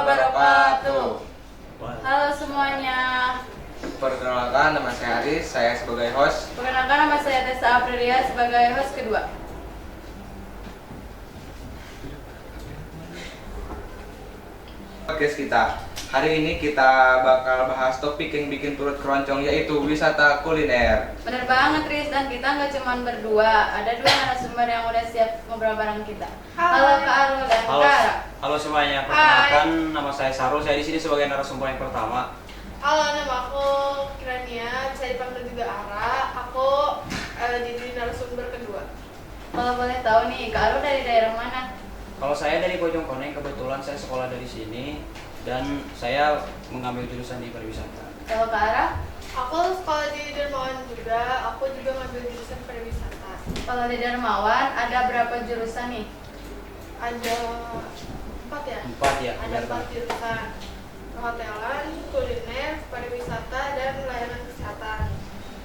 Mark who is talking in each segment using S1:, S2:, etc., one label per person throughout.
S1: wabarakatuh. Halo semuanya.
S2: Perkenalkan, nama saya Aris, saya sebagai host.
S1: Perkenalkan, nama saya Tessa Aprilia sebagai host kedua.
S2: Podcast kita. Hari ini kita bakal bahas topik yang bikin perut keroncong, yaitu wisata kuliner.
S1: Bener banget, Riz, dan kita nggak cuma berdua. Ada dua narasumber yang udah siap ngobrol bareng kita. Halo Kak Arul dan Kak Ara.
S3: Halo semuanya, perkenalkan nama saya Sarul. Saya di sini sebagai narasumber yang pertama.
S4: Halo, nama aku Kirania, bisa dipanggil juga Ara. Aku jadi narasumber kedua.
S1: Kalau boleh tahu nih, Kak Arul dari daerah mana?
S3: Kalau saya dari Bojongkoneng, kebetulan saya sekolah dari sini dan saya mengambil jurusan di pariwisata.
S1: Kalau Kak Ara?
S4: Aku sekolah di Dermawan juga, aku juga ngambil jurusan pariwisata.
S1: Kalau di Darmawan ada berapa jurusan nih?
S4: Ada 4 ya?
S3: 4 ya,
S4: Ada
S3: benar
S4: 4
S3: Bang.
S4: jurusan. Perhotelan, kuliner, pariwisata, dan layanan kesehatan.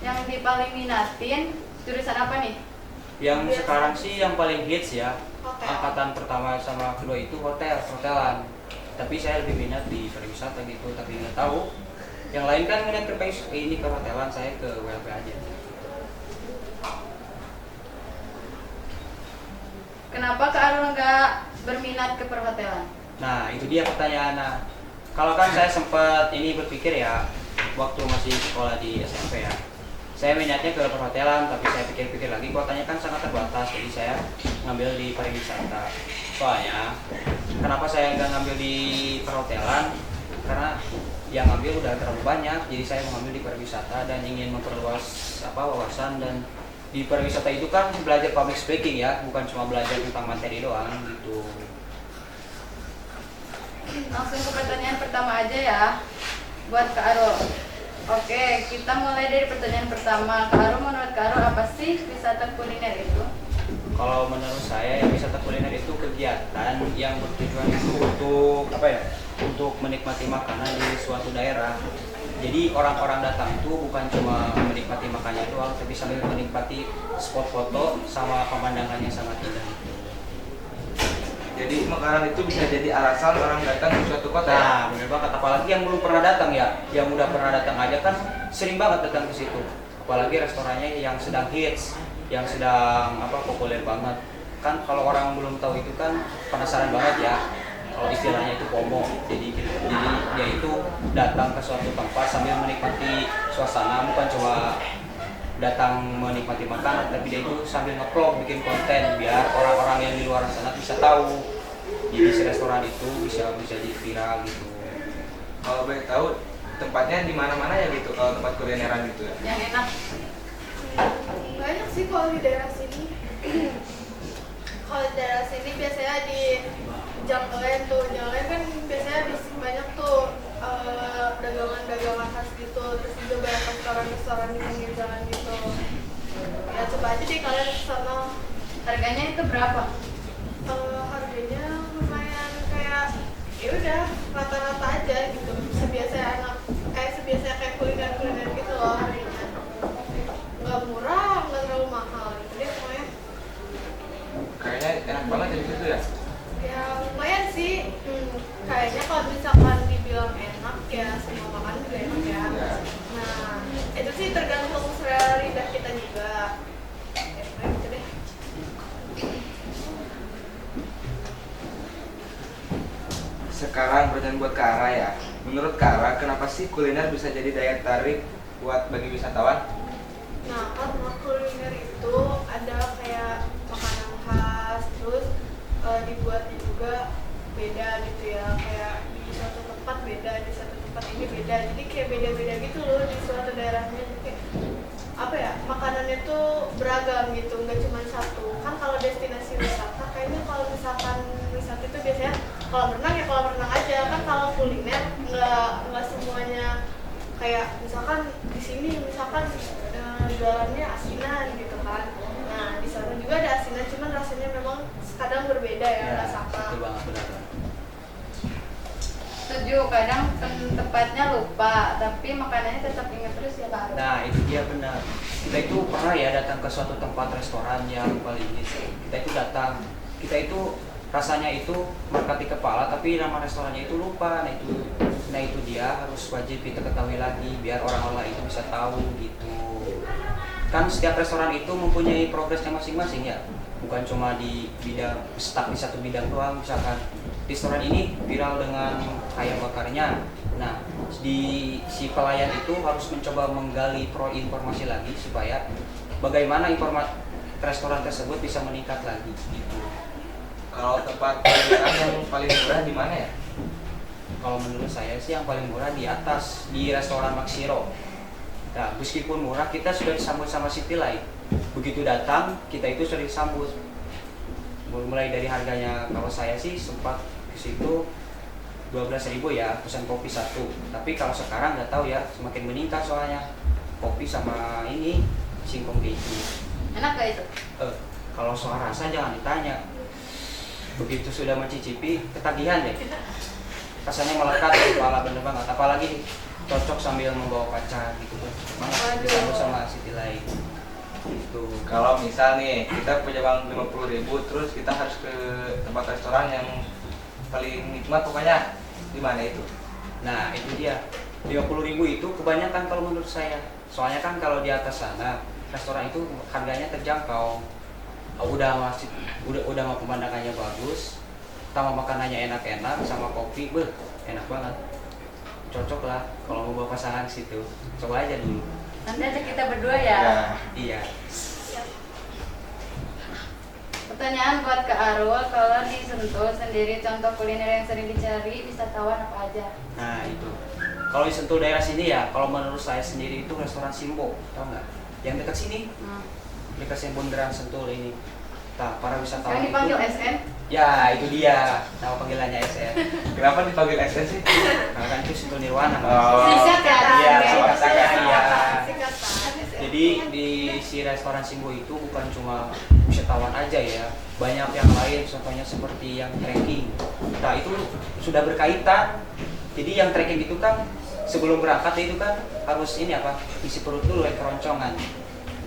S1: Yang di paling minatin jurusan apa nih?
S3: Yang sekarang sih yang paling hits ya,
S4: Hotel.
S3: angkatan pertama sama kedua itu hotelan. Tapi saya lebih minat di pariwisata gitu, tapi nggak tahu. Yang lain kan minat ke ini ke hotelan, saya ke WLP aja.
S1: Kenapa Kak Arul nggak berminat ke perhotelan?
S3: Nah, itu dia pertanyaan. Nah, kalau kan saya sempat ini berpikir ya, waktu masih sekolah di SMP ya, saya minatnya ke perhotelan, tapi saya pikir-pikir lagi kuotanya kan sangat terbatas, jadi saya ngambil di pariwisata. Soalnya, kenapa saya nggak ngambil di perhotelan? Karena yang ngambil udah terlalu banyak, jadi saya mengambil di pariwisata dan ingin memperluas wawasan. Dan di pariwisata itu kan belajar public speaking ya, bukan cuma belajar tentang materi doang gitu.
S1: Langsung ke pertanyaan pertama aja ya, buat Kak Arul. Oke, kita mulai dari pertanyaan pertama. Kak Arul, menurut Kak Arul apa sih wisata kuliner itu?
S3: Kalau menurut saya, ya, wisata kuliner itu kegiatan yang bertujuan itu untuk menikmati makanan di suatu daerah. Jadi orang-orang datang itu bukan cuma menikmati makannya doang, tapi sambil menikmati spot foto sama pemandangan yang sangat indah.
S2: Jadi makanan itu bisa jadi alasan orang datang ke suatu kota.
S3: Nah, bener banget. Apalagi yang belum pernah datang ya, yang udah pernah datang aja kan sering banget datang ke situ. Apalagi restorannya yang sedang hits, yang sedang populer banget. Kan kalau orang belum tahu itu kan penasaran banget ya. Kalau istilahnya itu FOMO. Jadi dia itu datang ke suatu tempat sambil menikmati suasana, bukan cuma datang menikmati makanan, tapi dia itu sambil nge-vlog, bikin konten biar orang-orang yang di luar sana bisa tahu. Jadi si restoran itu bisa jadi viral gitu.
S2: Kalau boleh tahu, tempatnya di mana-mana ya gitu, kalau tempat kulineran gitu ya.
S1: Yang enak.
S4: Banyak sih kalau di daerah sini. Kalau di daerah sini biasanya di Jangkauan kan biasanya banyak tuh dagangan-dagangan khas gitu, terus juga banyak restoran-restoran di pinggir jalan gitu. Ya coba aja deh kalian kesana.
S1: Harganya itu berapa?
S4: Harganya lumayan kayak ya udah rata-rata aja gitu, sebiasa kayak kuliner gitu loh harganya. Nggak murah, nggak terlalu mahal gitu deh pokoknya.
S2: Kayaknya enak banget ya di situ ya.
S4: Ya lumayan sih. Kayaknya kalau misalkan dibilang enak ya semua makanan juga enak ya.
S2: Ya.
S4: Nah itu sih tergantung selera lidah kita juga. Ya pokoknya gitu deh.
S2: Sekarang pertanyaan buat Kak Ara ya. Menurut Kak Ara, kenapa sih kuliner bisa jadi daya tarik buat bagi wisatawan?
S4: Nah, karena kuliner itu ada kayak makanan khas, terus dibuatnya juga beda gitu ya. Kayak di suatu tempat beda, di suatu tempat ini beda. Jadi kayak beda-beda gitu loh di suatu daerahnya. Jadi kayak makanannya tuh beragam gitu, nggak cuma satu. Kan kalau destinasi wisata, kayaknya kalau misalkan wisata itu biasanya kalau berenang aja. Kan kalau kuliner nggak semuanya kayak misalkan di sini jualannya asinan gitu kan. Nah di sana juga ada asinan, cuman rasanya memang kadang berbeda ya, nggak sama.
S3: Itu banget benar.
S1: Setuju, kadang tempatnya lupa, tapi makanannya tetap ingat terus ya Kak Arul.
S3: Nah, itu dia benar. Kita itu pernah ya datang ke suatu tempat restoran yang paling hits. Kita itu rasanya itu melekat di kepala, tapi nama restorannya itu lupa. Nah itu dia harus wajib kita ketahui lagi biar orang-orang itu bisa tahu gitu. Kan setiap restoran itu mempunyai progresnya masing-masing ya, bukan cuma di bidang stuck di satu bidang doang. Misalkan restoran ini viral dengan ayam bakarnya, nah di si pelayan itu harus mencoba menggali informasi lagi supaya bagaimana restoran tersebut bisa meningkat lagi gitu.
S2: Kalau tempat kulineran yang paling murah di mana ya?
S3: Kalau menurut saya sih yang paling murah di atas, di restoran Maxiro. Nah, meskipun murah, kita sudah disambut sama City Light. Begitu datang, kita itu sudah disambut. Mulai dari harganya, kalau saya sih sempat ke situ 12.000 ya, pesan kopi satu. Tapi kalau sekarang nggak tahu ya, semakin meningkat soalnya kopi sama ini singkong keju.
S1: Enak gak itu?
S3: Kalau soal rasa jangan ditanya. Begitu sudah mencicipi, ketagihan deh. Rasanya melekat di kepala bener banget. Apalagi cocok sambil membawa pacar gitu kan. Banget disambut sama City Light. Gitu.
S2: Kalau misal nih kita punya uang 50.000 terus kita harus ke tempat restoran yang paling nikmat pokoknya, di mana itu?
S3: Nah itu dia, 50.000 itu kebanyakan kalau menurut saya. Soalnya kan kalau di atas sana restoran itu harganya terjangkau. Udah mah pemandangannya bagus, sama makanannya enak-enak, sama kopi enak banget. Cocok lah kalau mau bawa pasangan ke situ. Coba aja dulu.
S1: Nanti ajak kita berdua ya.
S3: Iya.
S1: Pertanyaan buat Kak Arul, kalau di Sentul sendiri contoh kuliner yang sering dicari wisatawan apa aja?
S3: Nah itu. Kalau di Sentul daerah sini ya, kalau menurut saya sendiri itu restoran Simbo, tau nggak? Yang dekat sini, dekat Bundaran Sentul ini. Nah, para wisatawan
S1: Yang dipanggil
S3: itu,
S1: SN?
S3: ya itu dia, nama panggilannya SN.
S2: Kenapa dipanggil SN sih?
S3: Karena kan itu Sentul Nirwana.
S2: Oh.
S1: Singkat
S3: Iya,
S1: ya.
S3: singkatan ya.
S4: Singkatan.
S3: Jadi di si restoran Simbo itu bukan cuma wisatawan aja ya, banyak yang lain, contohnya seperti yang trekking. Nah itu sudah berkaitan. Jadi yang trekking itu kan sebelum berangkat itu kan harus ini apa, isi perut dulu keroncongan.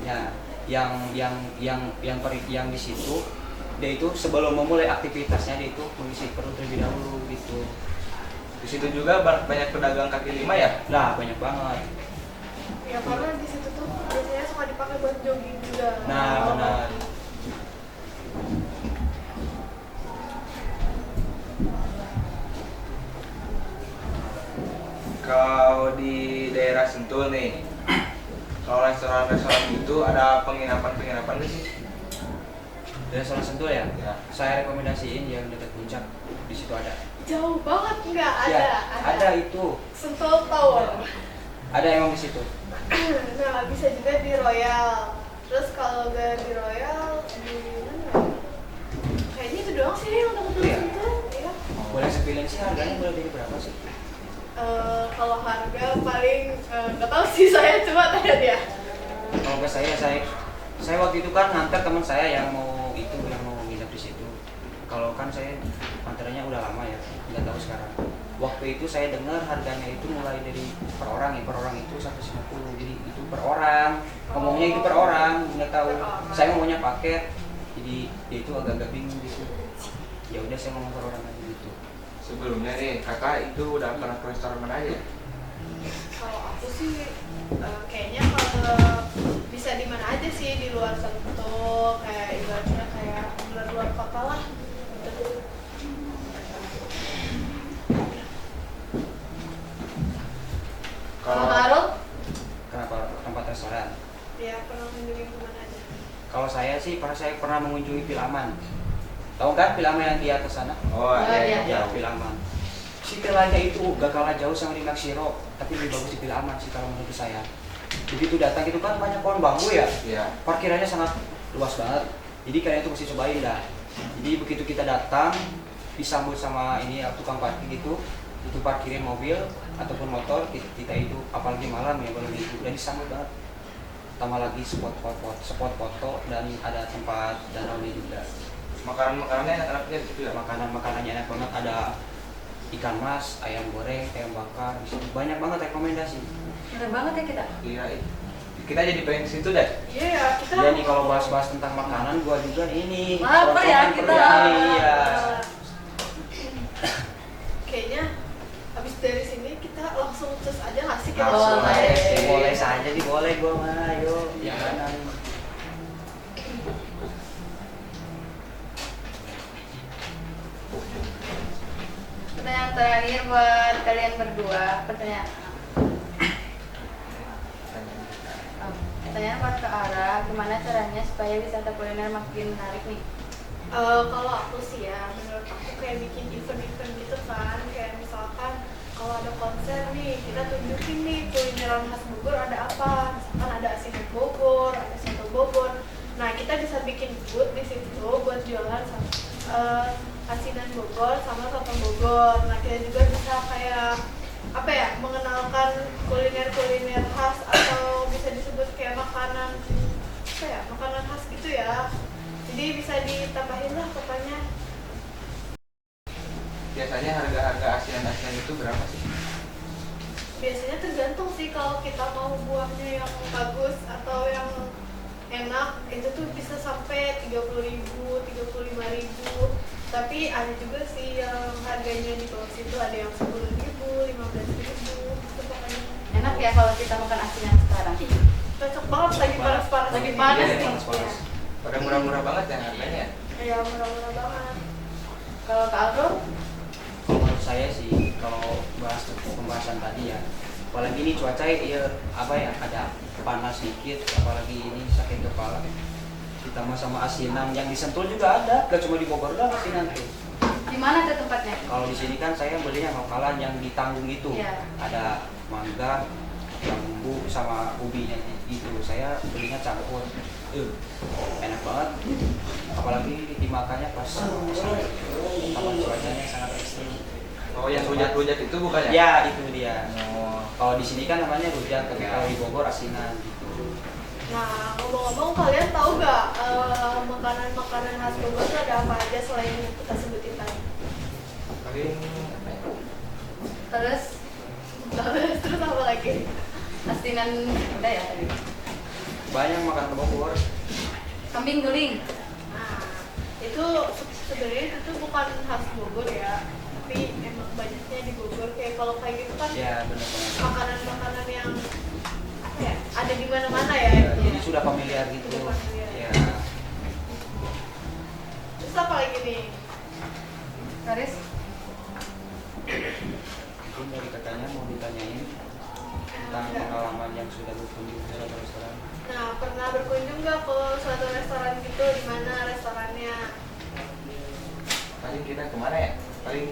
S3: Ya, yang di situ dia itu sebelum memulai aktivitasnya dia itu mengisi perut terlebih dahulu gitu.
S2: Di situ juga banyak pedagang kaki lima ya?
S3: Nah banyak banget.
S4: Ya karena di situ tuh biasanya suka dipakai buat jogging juga.
S3: Nah benar.
S2: Kalau di daerah Sentul nih, kalau restoran-restoran itu ada penginapan nggak sih?
S3: Restoran Sentul ya?
S2: Ya.
S3: Saya rekomendasiin yang dekat puncak, di situ ada.
S4: Jauh banget nggak ada.
S3: Ya, ada itu.
S4: Sentul Tower.
S3: Ada emang di situ.
S4: Nah bisa juga di Royal. Terus kalau nggak di Royal di mana? Kayaknya itu doang sih yang dekat
S3: Iya.
S4: Sentul. Iya.
S3: Boleh sepilih sih harganya mulai dari berapa sih?
S4: Kalau harga paling nggak tahu sih saya coba tanya dia.
S3: Kalau ke saya waktu itu kan nganter teman saya yang mau nginep di situ. Kalau kan saya antaranya udah lama ya, nggak tahu sekarang. Waktu itu saya dengar harganya itu mulai dari per orang itu 150. Jadi itu per orang, ngomongnya itu per orang, nggak tahu. Saya maunya paket, jadi dia itu agak-agak bingung gitu. Ya udah saya ngomong per orang aja gitu.
S2: Sebelumnya nih, kakak itu udah pernah ke restoran mana aja?
S4: Kalau aku sih kayaknya kalau bisa di mana aja sih di luar Sentul, kayak ibaratnya kayak luar kota lah. Gitu.
S1: Kalau Kak Arul?
S3: Kenapa tempat restoran?
S4: Ya pernah mengunjungi kemana aja?
S3: Kalau saya sih, saya pernah mengunjungi Pilaman. Tahu kan Pilaman yang di atas sana?
S2: Oh
S1: iya.
S3: Ya, Pilaman. Si Pilanya itu gak kalah jauh sama di Maxiro, tapi lebih bagus di Pilaman sih kalau menurut saya. Begitu datang itu kan banyak pohon bambu ya.
S2: Iya.
S3: Parkirannya sangat luas banget. Jadi kalian itu mesti cobain dah. Jadi begitu kita datang, disambut sama ini tukang parkir gitu, itu parkirin mobil ataupun motor, kita itu apalagi malam ya kalau gitu, dan disambut banget. Tambah lagi spot foto dan ada tempat danau juga.
S2: Makanannya enak-enaknya di situ ya?
S3: Makanannya enak banget, ada ikan mas, ayam goreng, ayam bakar, banyak banget rekomendasi.
S1: Bener banget ya kita.
S2: Iya. kita jadi pengen ke situ deh.
S4: Iya ya, kita
S3: Iya nih kalau bahas-bahas tentang makanan gua juga ini.
S1: Lapar ya
S3: Sokongan
S1: kita.
S3: perut nih, Iya.
S4: kayaknya habis dari sini kita langsung terus aja nggak sih ke
S3: Langsung
S1: Boleh.
S3: aja sih, boleh saja nih, boleh gua mah. Ayo, yang mana nih?
S1: Pertanyaan terakhir buat kalian berdua. Pertanyaan buat ke Ara, gimana caranya supaya wisata kuliner makin menarik nih?
S4: Kalau aku sih ya, menurut aku kayak bikin event-event gitu kan, kayak misalkan kalau ada konser nih, kita tunjukin nih kulineran khas Bogor ada apa, misalkan ada asinan Bogor, ada soto Bogor. Nah kita bisa bikin booth di situ buat jualan asinan Bogor sama soto Bogor. Nah kita juga bisa kayak apa ya, mengenalkan kuliner-kuliner khas atau bisa disebut kayak makanan apa ya, makanan khas gitu ya. Jadi bisa ditambahin lah pokoknya.
S2: Biasanya harga-harga asinan itu berapa sih?
S4: Biasanya tergantung sih, kalau kita mau buahnya yang bagus atau yang enak itu tuh bisa sampai 30.000, 35.000. Tapi ada juga sih yang harganya di bawah situ, ada yang 10.000, 15.000 itu pokoknya.
S1: Enak ya kalau kita makan asinan sekarang.
S4: Cocok banget lagi panas-panas.
S1: Lagi
S4: gini.
S1: panas
S2: Iya,
S1: nih.
S3: panas-panas.
S2: Pada murah-murah banget ya harganya.
S4: Iya, murah-murah banget.
S1: Kalau Kak Aldo,
S3: Kalau menurut saya sih, kalau bahas pembahasan tadi ya, apalagi ini cuaca ya apa ya, ada panas dikit, apalagi ini sakit kepala. Ditambah sama asinan yang disentul juga ada, gak cuma di Bogor doang asinan tuh.
S1: di mana tuh tempatnya?
S3: Kalau di sini kan saya belinya lokalan yang ditanggung itu,
S1: Iya.
S3: ada mangga, bambu sama ubinya itu. Saya belinya campur, enak banget. Apalagi dimakannya pas kapan cuacanya sangat ekstrim.
S2: Oh yang rujak-rujak itu bukan ya?
S3: Ya itu dia.
S2: Oh,
S3: Kalau di sini kan namanya rujak, tapi kalau di Bogor asinan gitu.
S4: Nah, ngomong-ngomong, kalian tahu nggak makanan-makanan khas Bogor itu ada apa aja selain yang kita sebutin tadi?
S2: paling apa ya?
S1: Terus
S4: Terus apa lagi?
S1: asinan udah ya tadi.
S3: Banyak makan ke Bogor.
S1: Kambing guling.
S4: Nah, itu sebenarnya itu bukan khas Bogor ya, tapi emang banyaknya di Bogor. Kayak kalau kayak gitu kan
S3: Ya benar-benar.
S4: makanan-makanan yang apa ya, ada di mana-mana ya.
S3: Ya,
S4: intinya.
S3: jadi sudah familiar gitu.
S4: Sudah familiar.
S3: Ya.
S4: Terus apa lagi nih?
S1: Karis,
S3: Mungkin dari kakaknya mau ditanyain tentang pengalaman yang sudah berkunjung ke suatu restoran.
S4: Nah, pernah berkunjung nggak ke suatu restoran gitu? Di mana restorannya?
S2: Paling kita kemana ya? Paling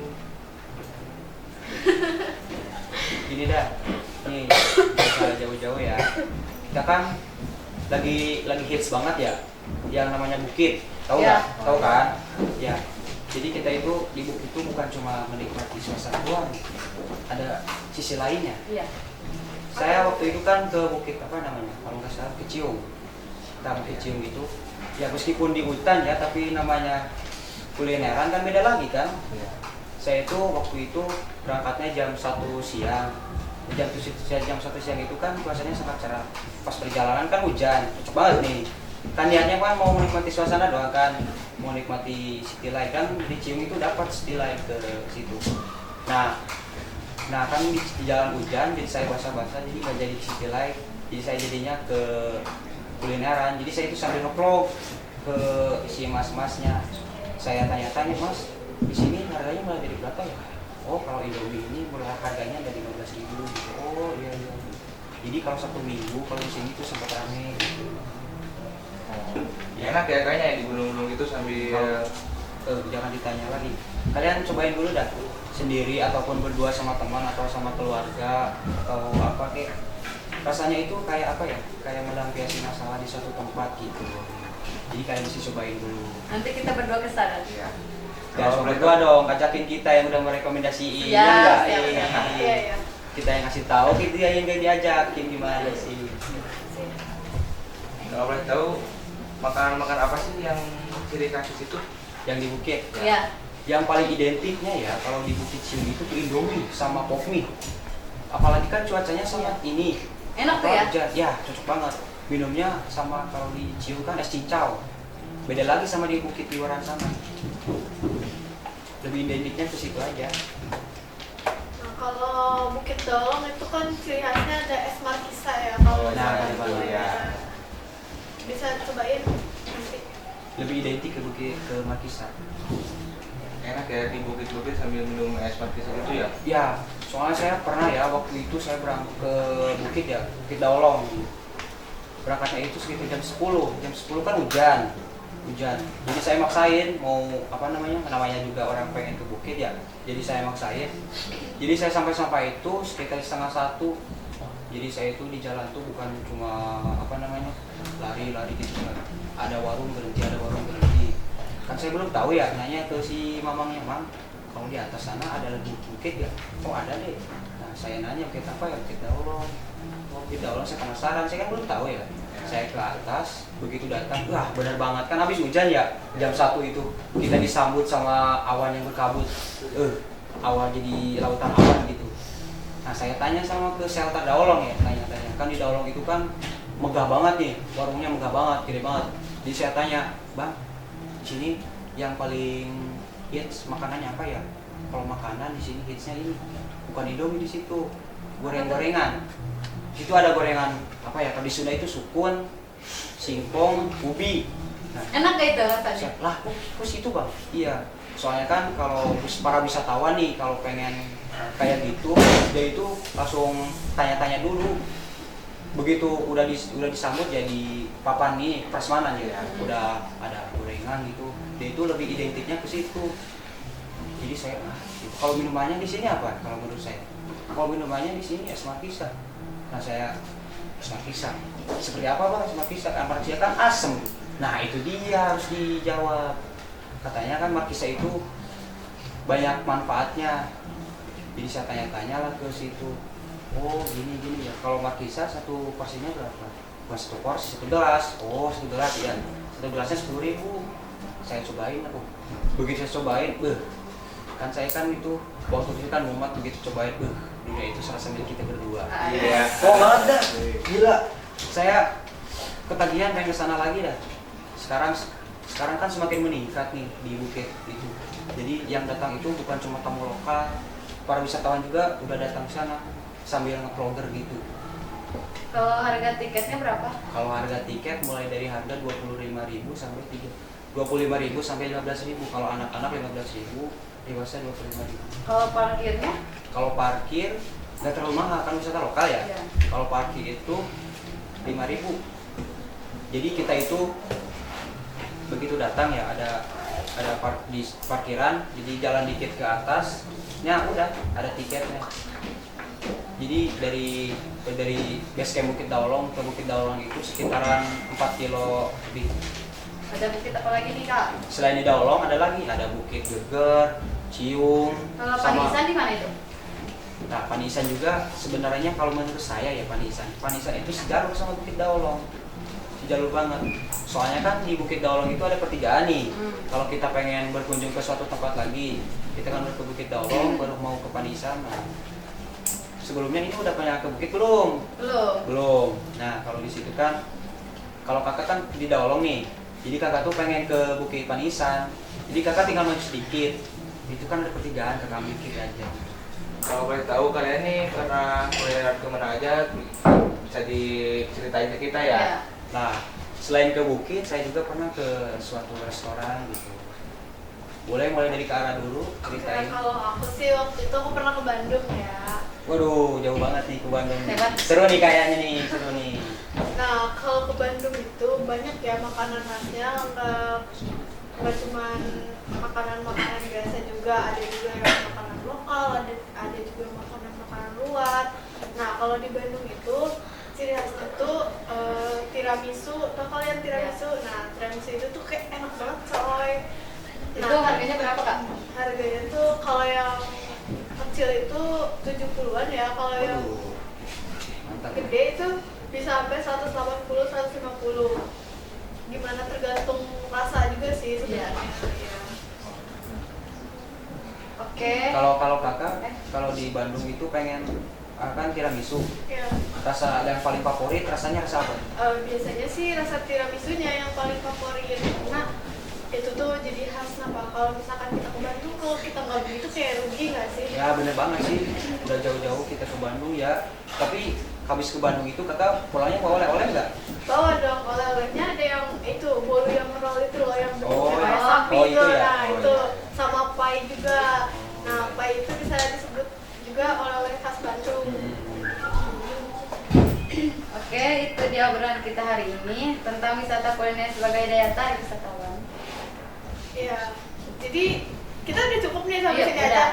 S3: Gini dah, nih bisa jauh-jauh ya. Kita kan lagi hits banget ya, yang namanya Bukit. Tahu
S1: Ya.
S3: nggak? Tahu kan? Ya. Jadi kita itu di Bukit itu bukan cuma menikmati suasana doang, ada sisi lainnya.
S1: iya.
S3: Saya waktu itu kan ke Bukit apa namanya? Kalau nggak salah ke Cium. Kita ke Cium itu, ya meskipun di hutan ya, tapi namanya kulineran kan beda lagi kan.
S2: ya.
S3: Saya itu waktu itu berangkatnya jam 1 siang. Jam 1 siang itu kan cuacanya sangat cerah. Pas perjalanan kan hujan, cocok banget nih. Kan niatnya kan mau menikmati suasana doang kan, mau menikmati city light kan di Cium itu dapat city light ke situ. Nah kan di jalan hujan, jadi saya basah-basah, jadi nggak jadi city light. Jadi saya jadinya ke kulineran. Jadi saya itu sambil nge-vlog ke si mas-masnya. Saya tanya-tanya, Mas, di sini harganya mulai dari berapa ya? Oh, kalau Indomie ini mulai harganya dari 15.000 gitu. Oh iya. Jadi kalau satu minggu kalau di sini tuh sempat rame gitu.
S2: Oh, ya enak ya kayaknya ya di gunung-gunung itu sambil
S3: Jangan ditanya lagi. Kalian cobain dulu dah sendiri ataupun berdua sama teman atau sama keluarga atau apa kayak rasanya itu kayak apa ya? Kayak melampiaskan masalah di suatu tempat gitu. Jadi kalian bisa cobain dulu.
S1: Nanti kita berdua ke sana.
S2: ya.
S3: Ya,
S2: Kalau
S3: berdua dong, ngajakin kita yang udah merekomendasiin,
S1: Siap,
S3: ya enggak?
S1: siap,
S3: Iya.
S1: siap.
S4: Iya, iya.
S3: Kita yang ngasih tahu, kita yang nggak diajakin gimana sih?
S2: kalau boleh tahu makanan apa sih yang ciri khas di situ?
S3: Yang di Bukit.
S1: Iya.
S3: Yang paling identiknya ya kalau di Bukit Cium itu tuh Indomie sama pop mie. Apalagi kan cuacanya sangat ini
S1: Enak tuh ya?
S3: Hujan. Ya, cocok banget. Minumnya sama kalau dicium kan es cincau. Beda lagi sama di Bukit Liwaran sana. Lebih identiknya ke situ aja.
S4: Nah, kalau Bukit Daolong itu kan ciri khasnya ada es markisa ya kalau
S3: Nah,
S4: sama
S3: iya,
S4: itu
S3: iya.
S4: ya. Bisa cobain nanti.
S3: Lebih identik ke Bukit ke Markisa.
S2: Enak ya di bukit-bukit sambil minum es markisa gitu ya.
S3: Ya, soalnya saya pernah ya waktu itu saya berangkat ke Bukit ya, Bukit Daolong. Berangkatnya itu sekitar jam 10. Jam 10 kan hujan. Jadi saya maksain mau namanya juga orang pengen ke Bukit ya. Jadi saya maksain. Jadi saya sampai itu sekitar setengah 1. Jadi saya itu di jalan tuh bukan cuma lari-lari gitu kan. Ada warung berhenti. Kan saya belum tahu ya, nanya ke si mamangnya, Mam, kalau di atas sana ada lagi bukit ya? Oh ada deh. Nah saya nanya bukit apa ya? Bukit Daolong. Oh Bukit Daolong, saya penasaran, saya kan belum tahu ya. Saya ke atas, begitu datang, wah benar banget, kan habis hujan ya, jam 1 itu kita disambut sama awan yang berkabut. Awan jadi lautan awan gitu. Nah saya tanya sama ke shelter Daolong ya, tanya-tanya, kan di Daolong itu kan megah banget nih, warungnya megah banget, gede banget. Jadi saya tanya, Bang, sini yang paling hits makanannya apa ya? Kalau makanan di sini hitsnya ini bukan Indomie, di situ goreng-gorengan. Itu ada gorengan apa ya? Kalau di Sunda itu sukun, singkong, ubi. Nah,
S1: Enak gak itu rasanya?
S3: lah, kok situ Bang? Iya. Soalnya kan kalau para wisatawan nih kalau pengen kayak gitu, dia itu langsung tanya-tanya dulu. Begitu udah disambut jadi papan nih prasmanan ya, udah ada gorengan gitu, dia itu lebih identiknya ke situ. Jadi saya kalau minumannya di sini apa? Kalau menurut saya, kalau minumannya di sini es markisa. Nah saya es markisa seperti apa Bang? Es markisa kan asem. Nah itu dia harus dijawab. Katanya kan markisa itu banyak manfaatnya. Jadi saya tanya-tanya lah ke situ. Oh gini ya, kalau markisa satu porsinya berapa? Bukan satu porsi, 1 gelas. Oh 1 gelas ya, 1 gelasnya 10.000. Saya cobain aku. Begitu saya cobain, kan saya kan itu waktu itu kan mumet, begitu cobain, dunia itu serasa milik kita berdua.
S2: Iya.
S3: Oh banget dah, gila. Saya ketagihan pengen kesana lagi dah. Sekarang kan semakin meningkat nih di Bukit itu. Jadi yang datang itu bukan cuma tamu lokal, para wisatawan juga udah datang ke sana sambil nge-vlogger gitu.
S1: Kalau harga tiketnya berapa?
S3: Kalau harga tiket mulai dari harga 25.000 sampai 25.000 sampai 15.000. Kalau anak-anak 15.000, dewasa 25.000.
S1: Kalau parkirnya?
S3: Kalau parkir nggak terlalu mahal, kan wisata lokal ya.
S1: Iya.
S3: Kalau parkir itu 5.000. Jadi kita itu begitu datang ya ada di parkiran, jadi jalan dikit ke atasnya udah ada tiketnya. Jadi dari base camp Bukit Daolong ke Bukit Daolong itu sekitaran 4 kilo lebih.
S1: Ada bukit apa lagi nih Kak?
S3: Selain di Daolong ada lagi, ada Bukit Geger, Ciung,
S1: Kalau Panisan di mana itu?
S3: Nah, Panisan juga sebenarnya kalau menurut saya ya Panisan itu sejalur sama Bukit Daolong. Sejalur banget. Soalnya kan di Bukit Daolong itu ada pertigaan nih. Kalau kita pengen berkunjung ke suatu tempat lagi, kita kan harus ke Bukit Daolong baru mau ke Panisan. Nah, sebelumnya ini udah pernah ke Bukit belum? Belum. Nah, kalau di situ kan, kalau kakak kan di Daolong nih, jadi kakak tuh pengen ke Bukit Panisan. Jadi kakak tinggal maju sedikit. Itu kan ada pertigaan, kakak mikir aja.
S2: Kalau boleh tahu kalian nih pernah kulineran kemana aja, bisa diceritain ke kita ya?
S3: Nah, selain ke Bukit, saya juga pernah ke suatu restoran gitu. Boleh mulai dari ke arah dulu, ceritain.
S4: Kalau aku sih waktu itu aku pernah ke Bandung ya.
S3: Waduh, jauh banget nih ke Bandung.
S1: Hebat.
S3: Seru nih kayaknya nih, seru nih.
S4: Nah, kalau ke Bandung itu banyak ya makanan khasnya, nggak cuma makanan biasa juga, ada juga yang makanan lokal, ada juga makanan luar. Nah, kalau di Bandung itu ciri khasnya tuh tiramisu. Tau kalian tiramisu? Nah, tiramisu itu tuh kayak enak banget coy.
S1: Itu harganya berapa Kak?
S4: Harganya tuh kalau yang kecil itu 70-an ya, kalau yang
S3: Waduh, mantap.
S4: gede itu bisa sampai 180 150. Gimana tergantung rasa juga sih sebenarnya. Ya.
S1: Oke.
S3: Kalau kakak, kalau di Bandung itu pengen kan tiramisu.
S4: Ya.
S3: Rasa ada yang paling favorit, rasanya rasa apa?
S4: Biasanya sih rasa tiramisunya yang paling favorit karena itu tuh jadi khas. Kenapa? Kalau misalkan kita ke Bandung, kalau kita nggak beli itu kayak rugi nggak sih?
S3: Ya bener banget sih, udah jauh-jauh kita ke Bandung ya. Tapi habis ke Bandung itu kakak pulangnya bawa oleh-oleh nggak?
S4: Bawa dong, oleh-olehnya ada yang itu bolu yang roll itu loh yang
S3: Oh,
S4: kayak sapi
S3: oh,
S4: itu,
S3: itu ya?
S4: nah
S3: Oh,
S4: itu
S3: iya.
S4: sama pai juga. Nah pai itu bisa disebut juga oleh-oleh khas Bandung.
S1: Oke, itu dia obrolan kita hari ini tentang wisata kuliner sebagai daya tarik wisatawan.
S4: Iya, jadi kita udah cukup nih sampai
S1: Iya,
S4: sini
S1: udah.
S4: aja.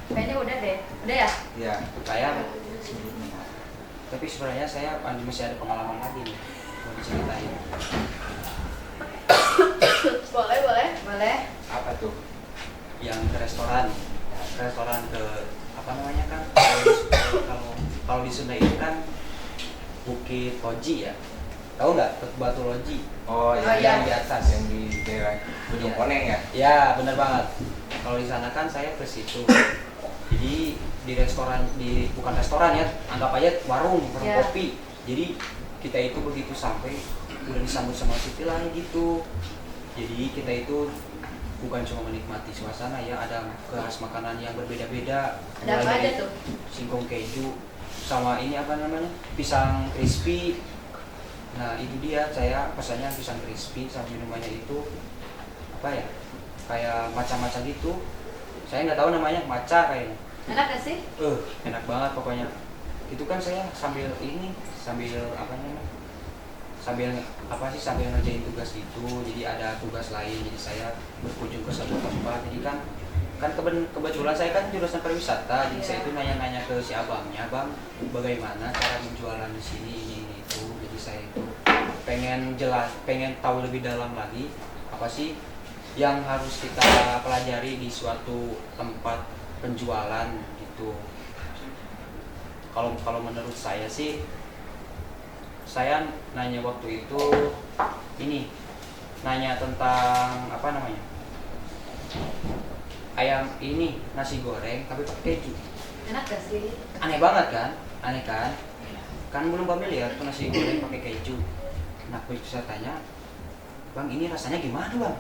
S1: Kayaknya udah deh. Udah ya?
S2: Ya.
S3: Saya, tapi sebenarnya saya masih ada pengalaman lagi nih, mau diceritain.
S4: Boleh, boleh.
S1: Boleh.
S2: Apa tuh?
S3: Yang ke restoran ke apa namanya kan? Kalau di Sunda itu kan Bukit Loji ya, tahu nggak? Batu Loji.
S2: Oh,
S1: Oh,
S2: yang
S1: iya.
S2: di atas yang di daerah Gunung
S3: Iya.
S2: Koneng ya?
S3: Ya benar banget. Kalau di sana kan saya ke situ. Jadi di restoran, bukan restoran ya, anggap aja warung
S1: Iya.
S3: kopi. Jadi kita itu begitu sampai udah disambut sama city lah gitu. Jadi kita itu bukan cuma menikmati suasana ya, ada khas makanan yang berbeda-beda.
S1: Ada apa
S3: Mulai
S1: aja
S3: dari
S1: tuh?
S3: singkong keju sama ini apa namanya, pisang crispy. Nah itu dia, saya pesannya pisang crispy sama minumannya itu apa ya, kayak macam-macam gitu. Saya nggak tahu namanya, maca kayaknya.
S1: Enak gak sih?
S3: Enak banget pokoknya. Itu kan saya sambil apa namanya, sambil ngerjain tugas itu. Jadi ada tugas lain, jadi saya berkunjung ke satu tempat. Jadi kan kebetulan saya kan jurusan pariwisata, jadi
S1: Iya.
S3: saya itu nanya-nanya ke si abangnya, bang bagaimana cara menjualan di sini ini itu. Jadi saya itu pengen tahu lebih dalam lagi apa sih yang harus kita pelajari di suatu tempat penjualan gitu. Kalau menurut saya sih, saya nanya waktu itu nanya tentang apa namanya, ayam ini nasi goreng tapi pakai keju.
S1: Enak gak sih?
S3: Aneh banget kan? Aneh kan? Kan belum familiar tuh nasi goreng pakai keju. Nah, aku bisa tanya, bang ini rasanya gimana bang?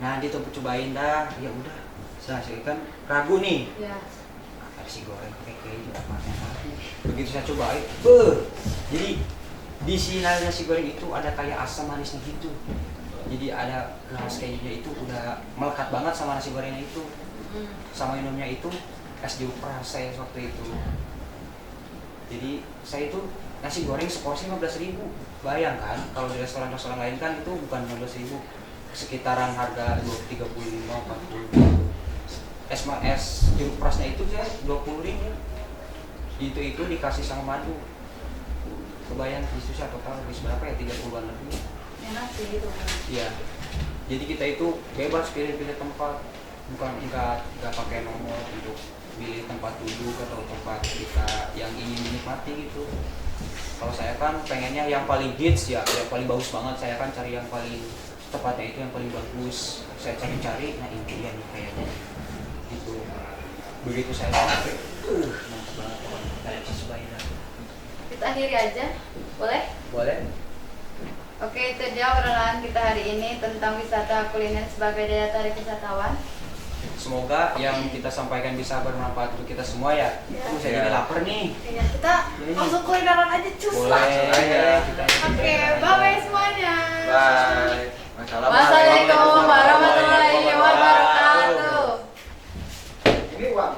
S3: Nah dia cobain dah, ya udah. Saya kan ragu nih,
S1: Ya.
S3: nasi goreng pakai keju apa enak. Begitu saya cobain, jadi di si nasi goreng itu ada kayak asam manisnya gitu. Jadi ada khas kejunya itu udah melekat banget sama nasi gorengnya itu. Sama minumnya itu es jeruk pras saya waktu itu. Jadi saya itu nasi goreng seporsi 15.000. Bayangkan kalau di restoran-restoran lain kan itu bukan 15.000, sekitaran harga 35, 40. Es jeruk prasnya itu saya 20.000. Itu dikasih sama madu. Kebayang itu saya total habis berapa ya, 30-an lebih.
S1: Enak sih itu.
S3: Iya. Jadi kita itu bebas pilih-pilih tempat, bukan nggak pakai nomor untuk pilih tempat duduk atau tempat kita yang ingin dinikmati gitu. Kalau saya kan pengennya yang paling hits ya, yang paling bagus banget. Saya kan cari yang paling tepatnya itu yang paling bagus. Saya cari-cari, nah ini dia nih kayaknya gitu. Begitu saya sampai, mantap banget pokoknya. Kayak sesuai dah.
S1: Kita akhiri aja. Boleh?
S3: Boleh?
S1: Oke, itu dia obrolan kita hari ini tentang wisata kuliner sebagai daya tarik wisatawan.
S3: Semoga yang kita sampaikan bisa bermanfaat untuk kita semua ya.
S4: Ya.
S3: Saya jadi lapar nih.
S4: Kayaknya kita langsung kulineran aja cus lah.
S3: Boleh.
S2: aja.
S4: Oke, bye-bye semuanya.
S2: Bye.
S1: Wassalamualaikum warahmatullahi wabarakatuh.
S2: Ini uang.